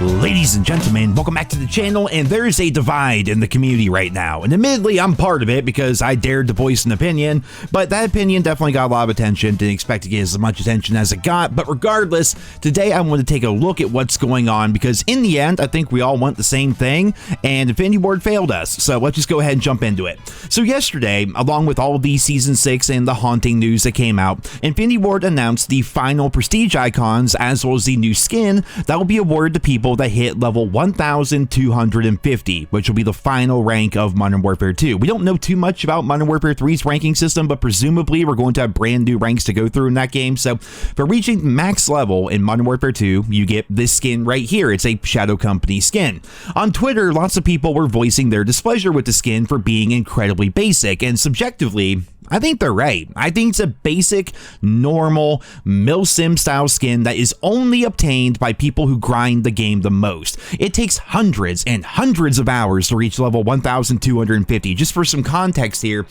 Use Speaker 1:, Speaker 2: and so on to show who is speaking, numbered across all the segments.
Speaker 1: Ladies and gentlemen, welcome back to the channel, and there is a divide in the community right now, and admittedly I'm part of it because I dared to voice an opinion, but that opinion definitely got a lot of attention. Didn't expect to get as much attention as it got, but regardless, today I want to take a look at what's going on because in the end I think we all want the same thing, and Infinity Ward failed us, so let's just go ahead and jump into it. So yesterday, along with all the Season 6 and the haunting news that came out, Infinity Ward announced the final prestige icons as well as the new skin that will be awarded to people that hit level 1,250, which will be the final rank of Modern Warfare 2. We don't know too much about Modern Warfare 3's ranking system, but presumably we're going to have brand new ranks to go through in that game. So for reaching max level in Modern Warfare 2, you get this skin right here. It's a Shadow Company skin. On Twitter, lots of people were voicing their displeasure with the skin for being incredibly basic, and subjectively, I think they're right. I think it's a basic, normal, milsim style skin that is only obtained by people who grind the game the most. It takes hundreds and hundreds of hours to reach level 1,250. Just for some context here,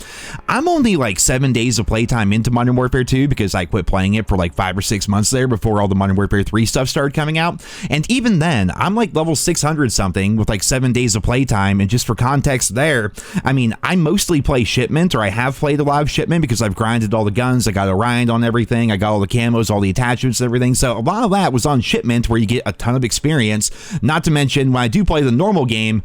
Speaker 1: I'm only like 7 days of playtime into Modern Warfare 2 because I quit playing it for like 5 or 6 months there before all the Modern Warfare 3 stuff started coming out. And even then, I'm like level 600 something with like 7 days of playtime. And just for context there, I mean, I mostly play Shipment, or I have played a lot of Shipment because I've grinded all the guns, I got Orion on everything, I got all the camos, all the attachments and everything, so a lot of that was on Shipment where you get a ton of experience. Not to mention when I do play the normal game,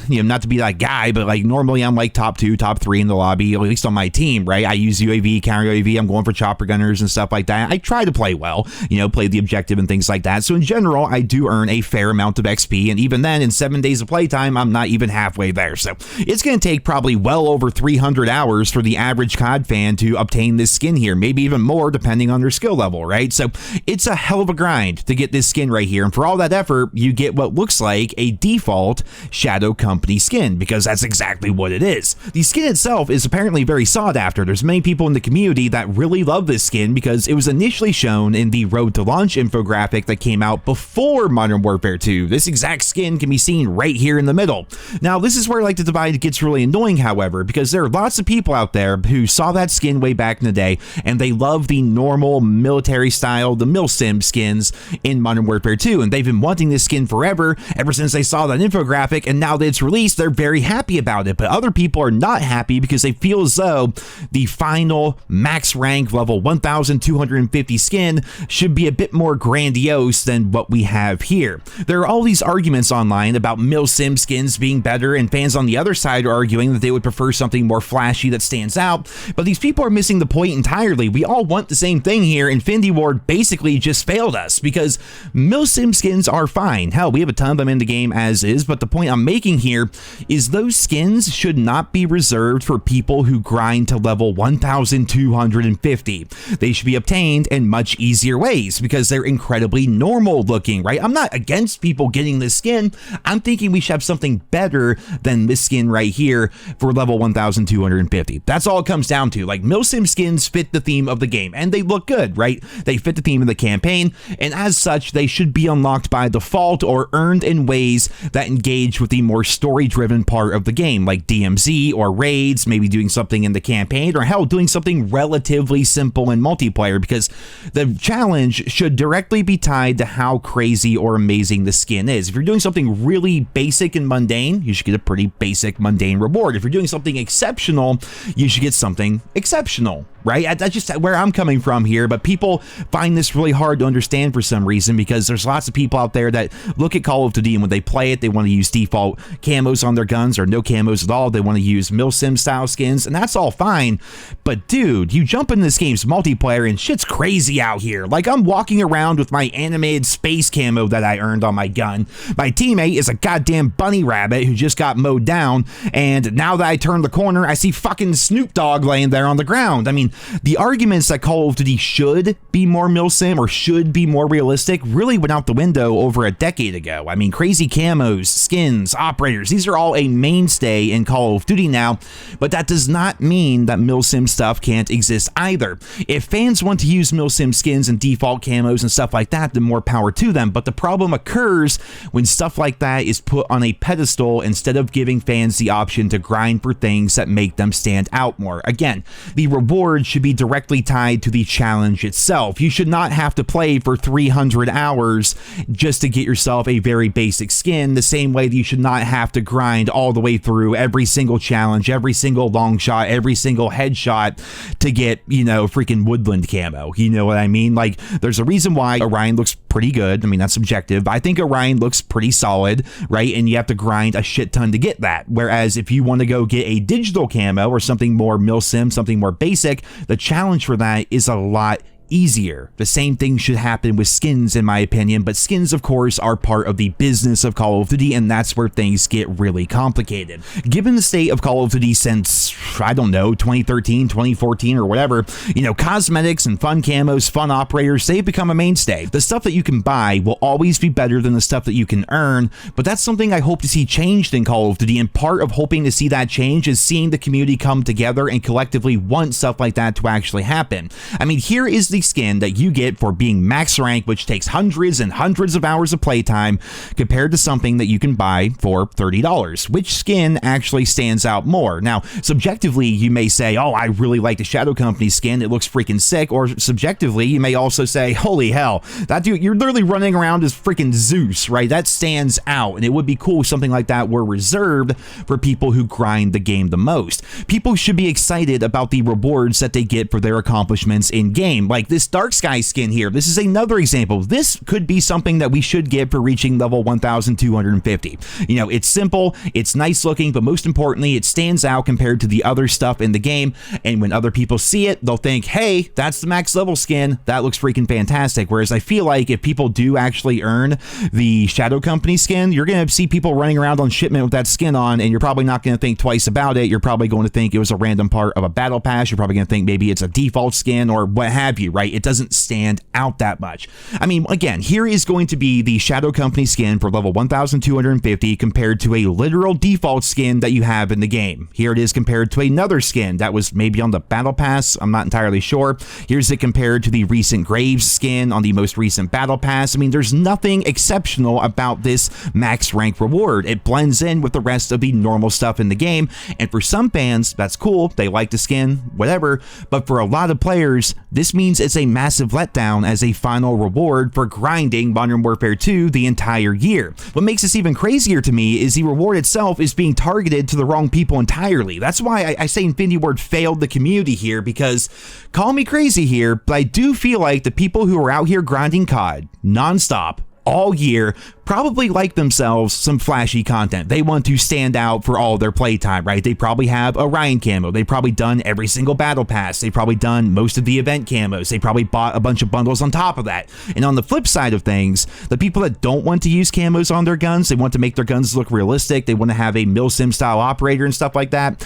Speaker 1: you know, not to be that guy, but like normally I'm like top 2, top 3 in the lobby, at least on my team, right? I use UAV, counter UAV, I'm going for chopper gunners and stuff like that. I try to play well, you know, play the objective and things like that. So in general, I do earn a fair amount of XP, and even then in 7 days of playtime, I'm not even halfway there. So it's going to take probably well over 300 hours for the average COD fan to obtain this skin here, maybe even more depending on their skill level, right? So it's a hell of a grind to get this skin right here, and for all that effort, you get what looks like a default Shadow Company skin, because that's exactly what it is. The skin itself is apparently very sought after. There's many people in the community that really love this skin because it was initially shown in the Road to Launch infographic that came out before Modern Warfare 2. This exact skin can be seen right here in the middle. Now, this is where like the divide gets really annoying, however, because there are lots of people out there who saw that skin way back in the day, and they love the normal military style, the milsim skins in Modern Warfare 2, and they've been wanting this skin forever, ever since they saw that infographic, and now that it's released, they're very happy about it. But other people are not happy because they feel as though the final max rank level 1,250 skin should be a bit more grandiose than what we have here. There are all these arguments online about milsim skins being better, and fans on the other side are arguing that they would prefer something more flashy that stands out, but these people are missing the point entirely. We all want the same thing here. Infinity Ward basically just failed us because milsim skins are fine. Hell, we have a ton of them in the game as is, but the point I'm making here is those skins should not be reserved for people who grind to level 1,250. They should be obtained in much easier ways because they're incredibly normal looking, right? I'm not against people getting this skin. I'm thinking we should have something better than this skin right here for level 1,250. That's all it comes down to. Like, milsim skins fit the theme of the game and they look good, right? They fit the theme of the campaign, and as such, they should be unlocked by default or earned in ways that engage with the more story-driven part of the game, like DMZ or raids, maybe doing something in the campaign, or hell, doing something relatively simple in multiplayer, because the challenge should directly be tied to how crazy or amazing the skin is. If you're doing something really basic and mundane, you should get a pretty basic, mundane reward. If you're doing something exceptional, you should get something exceptional, right? That's just where I'm coming from here, but people find this really hard to understand for some reason because there's lots of people out there that look at Call of Duty, and when they play it, they want to use default camos on their guns or no camos at all. They want to use milsim style skins, and that's all fine, but dude, you jump into this game's multiplayer and shit's crazy out here. Like, I'm walking around with my animated space camo that I earned on my gun. My teammate is a goddamn bunny rabbit who just got mowed down, and now that I turn the corner, I see fucking Snoop Dogg laying there on the ground. I mean, the arguments that Call of Duty should be more milsim or should be more realistic really went out the window over a decade ago. I mean, crazy camos, skins, operators. These are all a mainstay in Call of Duty now, but that does not mean that milsim stuff can't exist either. If fans want to use milsim skins and default camos and stuff like that, then more power to them, but the problem occurs when stuff like that is put on a pedestal instead of giving fans the option to grind for things that make them stand out more. Again, the reward should be directly tied to the challenge itself. You should not have to play for 300 hours just to get yourself a very basic skin, the same way that you should not have to grind all the way through every single challenge, every single long shot, every single headshot to get, you know, freaking woodland camo. You know what I mean? Like, there's a reason why Orion looks pretty good. I mean, that's subjective, but I think Orion looks pretty solid, right? And you have to grind a shit ton to get that. Whereas if you want to go get a digital camo or something more milsim, something more basic, the challenge for that is a lot easier. The same thing should happen with skins, in my opinion, but skins, of course, are part of the business of Call of Duty, and that's where things get really complicated. Given the state of Call of Duty since, I don't know, 2013, 2014, or whatever, you know, cosmetics and fun camos, fun operators, they've become a mainstay. The stuff that you can buy will always be better than the stuff that you can earn, but that's something I hope to see changed in Call of Duty, and part of hoping to see that change is seeing the community come together and collectively want stuff like that to actually happen. I mean, here is the skin that you get for being max rank, which takes hundreds and hundreds of hours of playtime, compared to something that you can buy for $30. Which skin actually stands out more? Now, subjectively, you may say, oh, I really like the Shadow Company skin, it looks freaking sick, or subjectively, you may also say, holy hell, that dude, you're literally running around as freaking Zeus, right? That stands out, and it would be cool if something like that were reserved for people who grind the game the most. People should be excited about the rewards that they get for their accomplishments in game. Like this Dark Sky skin here, this is another example. This could be something that we should get for reaching level 1250. You know, it's simple, it's nice looking, but most importantly, it stands out compared to the other stuff in the game, and when other people see it, they'll think, hey, that's the max level skin, that looks freaking fantastic. Whereas I feel like if people do actually earn the Shadow Company skin, you're going to see people running around on shipment with that skin on, and you're probably not going to think twice about it. You're probably going to think it was a random part of a battle pass. You're probably going to think maybe it's a default skin or what have you, right? It doesn't stand out that much. I mean, again, here is going to be the Shadow Company skin for level 1250 compared to a literal default skin that you have in the game. Here it is compared to another skin that was maybe on the battle pass. I'm not entirely sure. Here's it compared to the recent Graves skin on the most recent battle pass. I mean, there's nothing exceptional about this max rank reward. It blends in with the rest of the normal stuff in the game, and for some fans, that's cool. They like the skin, whatever, but for a lot of players, this means it's a massive letdown as a final reward for grinding Modern Warfare 2 the entire year. What makes this even crazier to me is the reward itself is being targeted to the wrong people entirely. That's why I say Infinity Ward failed the community here, because call me crazy here, but I do feel like the people who are out here grinding COD nonstop all year probably like themselves some flashy content. They want to stand out for all their playtime, right? They probably have Orion camo. They've probably done every single battle pass. They've probably done most of the event camos. They probably bought a bunch of bundles on top of that. And on the flip side of things, the people that don't want to use camos on their guns, they want to make their guns look realistic. They want to have a milsim style operator and stuff like that.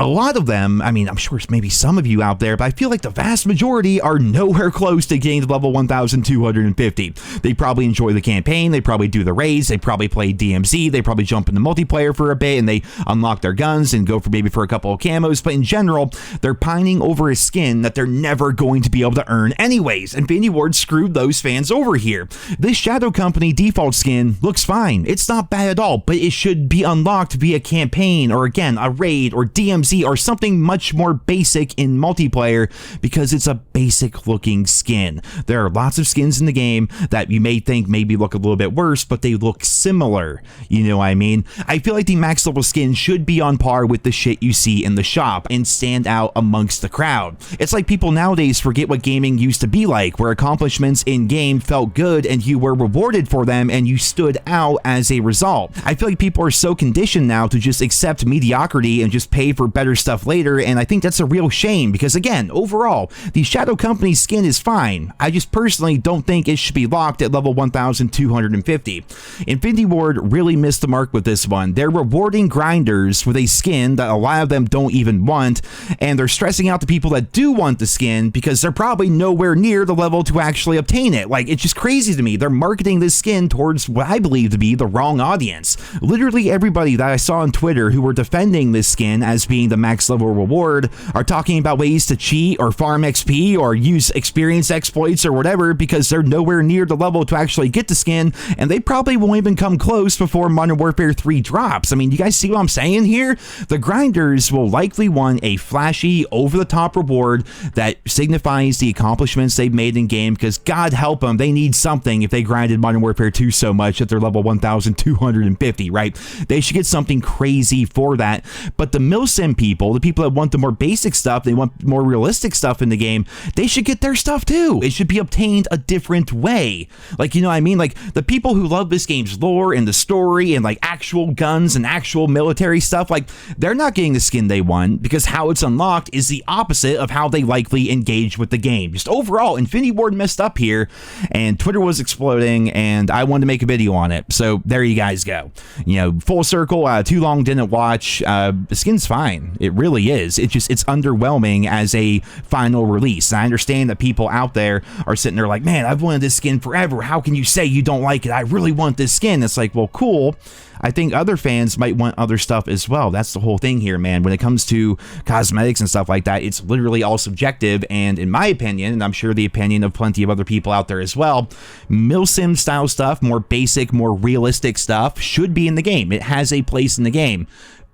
Speaker 1: A lot of them, I mean, I'm sure it's maybe some of you out there, but I feel like the vast majority are nowhere close to getting to level 1250. They probably enjoy the campaign, they probably do the raids, they probably play DMZ, they probably jump into multiplayer for a bit, and they unlock their guns and go for maybe for a couple of camos, but in general, they're pining over a skin that they're never going to be able to earn anyways. Infinity Ward screwed those fans over here. This Shadow Company default skin looks fine. It's not bad at all, but it should be unlocked via campaign, or again, a raid, or DMZ, or something much more basic in multiplayer, because it's a basic looking skin. There are lots of skins in the game that you may think maybe look a little bit worse, but they look similar. You know what I mean? I feel like the max level skin should be on par with the shit you see in the shop and stand out amongst the crowd. It's like people nowadays forget what gaming used to be like, where accomplishments in game felt good and you were rewarded for them and you stood out as a result. I feel like people are so conditioned now to just accept mediocrity and just pay for better stuff later, and I think that's a real shame because, again, overall, the Shadow Company skin is fine. I just personally don't think it should be locked at level 1250. Infinity Ward really missed the mark with this one. They're rewarding grinders with a skin that a lot of them don't even want, and they're stressing out the people that do want the skin because they're probably nowhere near the level to actually obtain it. Like, it's just crazy to me. They're marketing this skin towards what I believe to be the wrong audience. Literally everybody that I saw on Twitter who were defending this skin as being the max level reward are talking about ways to cheat or farm XP or use experience exploits or whatever because they're nowhere near the level to actually get the skin, and they probably won't even come close before Modern Warfare 3 drops. I mean, you guys see what I'm saying here? The grinders will likely want a flashy, over-the-top reward that signifies the accomplishments they've made in game, because God help them, they need something if they grinded Modern Warfare 2 so much at their level 1250, right? They should get something crazy for that. But the milsim people, the people that want the more basic stuff, they want more realistic stuff in the game, they should get their stuff too. It should be obtained a different way. Like, you know what I mean? Like, the people who love this game's lore and the story and like actual guns and actual military stuff, like, they're not getting the skin they want because how it's unlocked is the opposite of how they likely engage with the game. Just overall, Infinity Ward messed up here, and Twitter was exploding, and I wanted to make a video on it. So there you guys go. You know, full circle, too long didn't watch. The skin's fine. It really is. It's underwhelming as a final release. And I understand that people out there are sitting there like, man, I've wanted this skin forever. How can you say you don't like it? I really want this skin. It's like, well, cool. I think other fans might want other stuff as well. That's the whole thing here, man. When it comes to cosmetics and stuff like that, it's literally all subjective. And in my opinion, and I'm sure the opinion of plenty of other people out there as well, milsim style stuff, more basic, more realistic stuff should be in the game. It has a place in the game,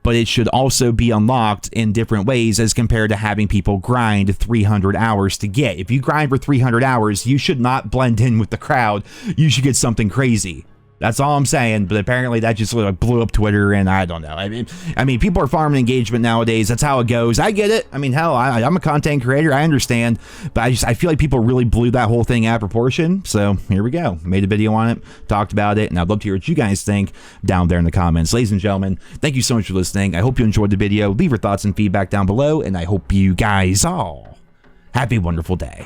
Speaker 1: but it should also be unlocked in different ways as compared to having people grind 300 hours to get. If you grind for 300 hours, you should not blend in with the crowd. You should get something crazy. That's all I'm saying, but apparently that just like blew up Twitter, and I don't know. I mean, people are farming engagement nowadays. That's how it goes. I get it. I mean, hell, I'm a content creator. I understand, but I feel like people really blew that whole thing out of proportion. So here we go. Made a video on it, talked about it, and I'd love to hear what you guys think down there in the comments. Ladies and gentlemen, thank you so much for listening. I hope you enjoyed the video. Leave your thoughts and feedback down below, and I hope you guys all have a wonderful day.